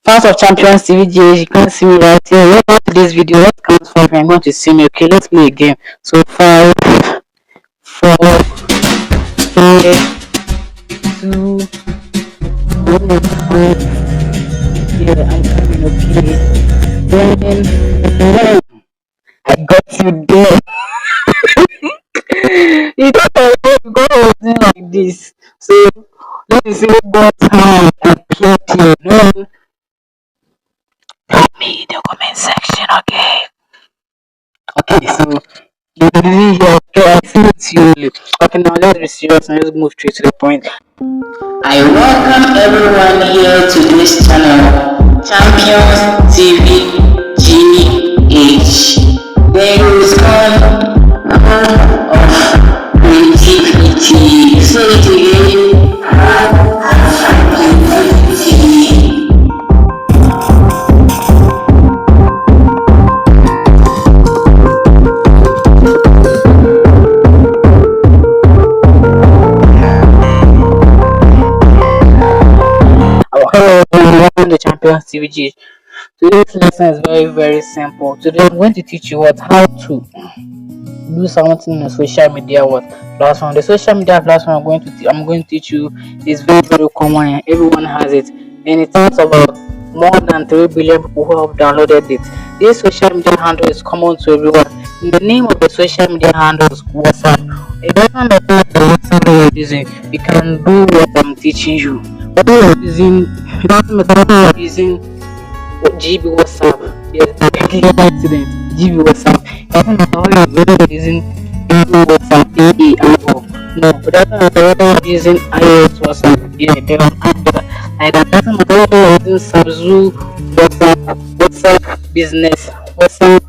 Fans of Champions TVGH, you can see me right here. Welcome to this video. Let's count 5. I'm going to see me. Okay, let's play a game. So 5, 4, 3, 2, 1. Yeah, I'm coming. Okay. Then I got you there. You thought I was going to do like this. So let me see what time I appeared here. No. Help me in the comment section, okay? Okay, so you didn't hear. Okay, I see it's you. Okay, now let's be serious and let's move straight to the point. I welcome everyone here to this channel, Champions TV GH. There is one of creativity. Say it again. The Champions TVG. Today's lesson is very simple. Today I'm going to teach you how to do something in a social media platform. The social media platform I'm going to teach you is very common and everyone has it, and it talks about more than 3 billion people who have downloaded it. This social media handle is common to everyone. In the name of the social media handle is WhatsApp. It doesn't matter what WhatsApp you're using, you can do what I'm teaching you. Whether you're using GB WhatsApp, yes, accident, GB WhatsApp. Whether you're using WhatsApp, no, but doesn't matter whether you're using iOS WhatsApp, yeah, they're on Android. And that doesn't matter whether you're using Samsung WhatsApp Business, WhatsApp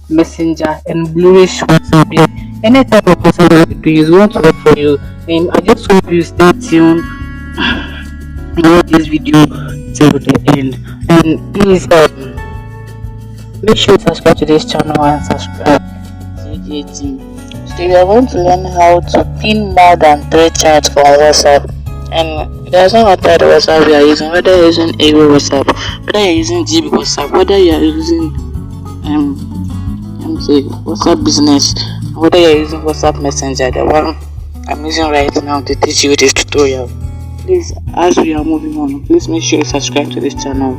Messenger, and Bluish WhatsApp. Yeah. Any type of WhatsApp you do is going to work for you. And I just hope you stay tuned. Watch this video till the end, and please make sure to subscribe to this channel and subscribe to the team. So we are going to learn how to pin more than 3 chats from WhatsApp, and it doesn't matter the WhatsApp you are using, whether you're using AO WhatsApp, whether you're using GB WhatsApp, whether you are using WhatsApp Business, whether you're using WhatsApp Messenger, the one I'm using right now to teach you this tutorial. Please, as we are moving on, please make sure you subscribe to this channel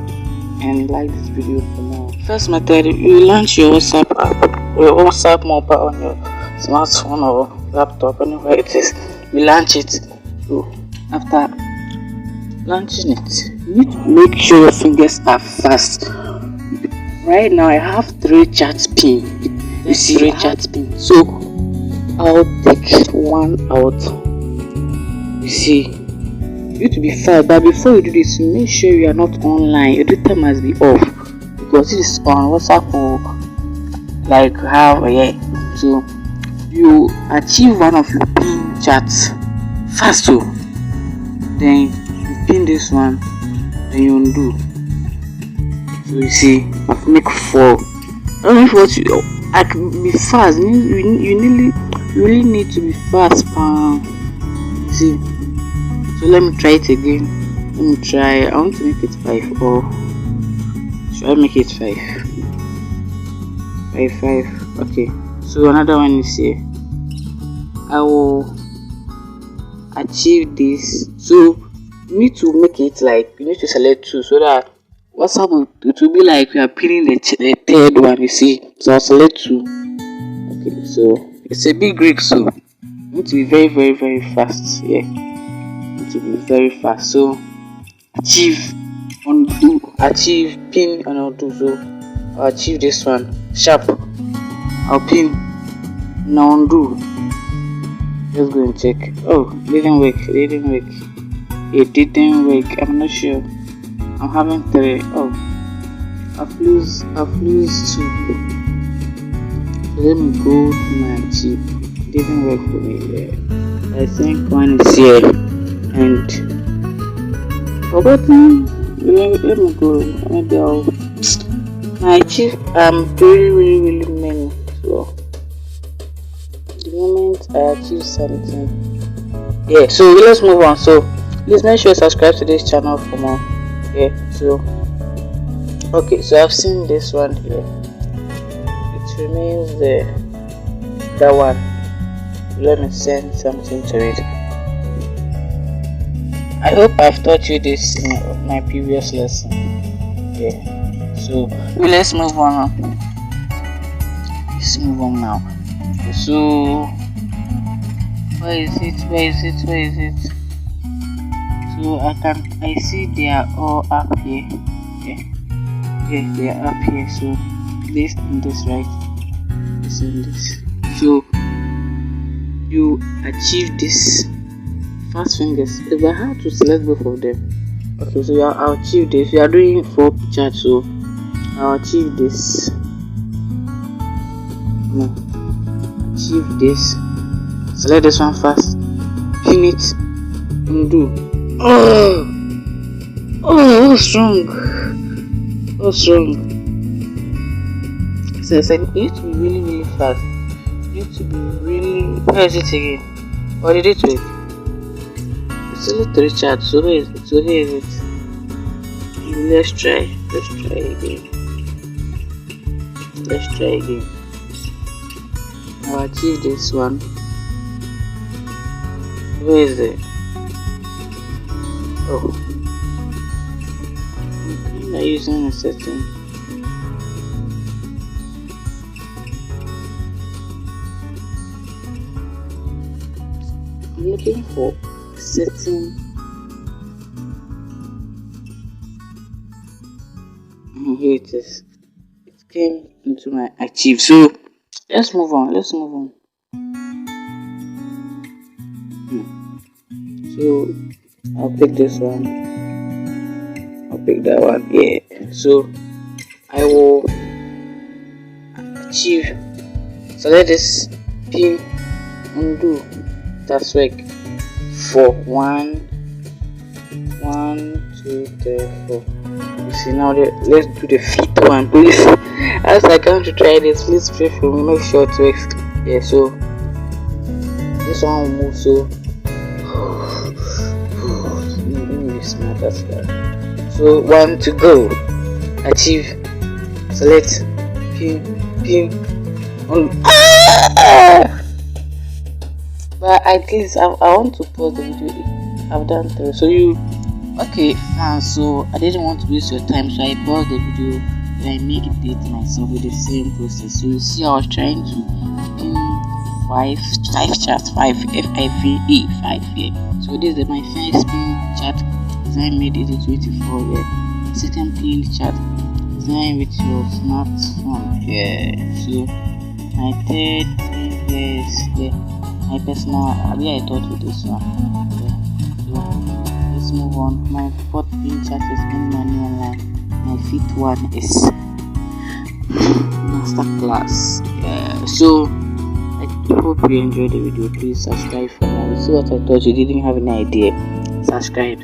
and like this video for more. First method, you launch your WhatsApp app, your WhatsApp mobile on your smartphone or laptop, anywhere it is. You launch it. So after launching it, you need to make sure your fingers are fast. Right now, I have 3 chats pinned. You see 3 chats pinned. So I'll take one out. You see. You need to be fast, but before you do this, make sure you are not online. Your data must be off, because this is on WhatsApp or like how so you achieve one of your pin chats fast. So then you pin this one, then you undo. So you see, I've make 4. I don't know if what you I can be fast. You really need to be fast. You see. So let me try it again. Let me try. I want to make it 5, or should I make it 5? 5. Okay. So another one is here. I will achieve this. So you need to make it like, you need to select 2 so that WhatsApp it will be like we are pinning the third one. You see. So I'll select 2. Okay. So it's a big rig. So you need to be very fast. Yeah. To be very fast. So achieve, undo, achieve, pin, and undo. So I'll achieve this one sharp. I'll pin, now undo. Let's go and check. Oh, didn't work. It didn't work. I'm not sure. I'm having 3. Oh, I've lose 2. So let me go to my achieve. It didn't work for me there. I think one is here. And forgotten. Let me go. Maybe I'll achieve really many. So the moment I achieve something, yeah. So let's move on. So please make sure you subscribe to this channel for more. Yeah. So Okay, so I've seen this one here. It remains that one. Let me send something to it. I hope I've taught you this in my previous lesson. Yeah. So let's move on. Let's move on now. Okay, so where is it? So I see they are all up here. Yeah, they are up here. So this and this, right? This and this. So you achieve this. Fast fingers. If I have to select both of them. Okay, so I'll achieve this. We are doing 4 charts, so I'll achieve this. No. Achieve this. Select this one first. Pin it. Undo. Oh, what's wrong? So I said, you need to be really fast. You need to be really. Where is it again? What did it wait? It's only 3 charts, so here is it. Let's try again. I'll achieve this one. Where is it? Oh, I'm not using a setting. I'm looking for setting. Here it is. It came into my achieve. So let's move on. So I'll pick this one. I'll pick that one. Yeah. So I will achieve. So let this pin undo. That's work. 4 1 2 3 4. You see now. Let's do the 5th one, please. As I come to try this, please pray for me. Make sure it works. Yeah. So this one will move. So smart as well. So 1 to go. Achieve. Select. Pin. On. But at least I want to pause the video. I've done 3. So okay, fine. So I didn't want to waste your time, so I paused the video and I made it myself with the same process. So you see, I was trying to pin 5 charts, 5 FIVE 5 here. So this is my first pin chart design made it 24 here. Second pin chart design with your smartphone here. So my third pin is my personal. I thought with this one. Okay. So let's move on. My 4th pin chart is in manual line. My 5th one is masterclass. So I hope you enjoyed the video. Please subscribe for more. See what I thought you didn't have any idea. Subscribe.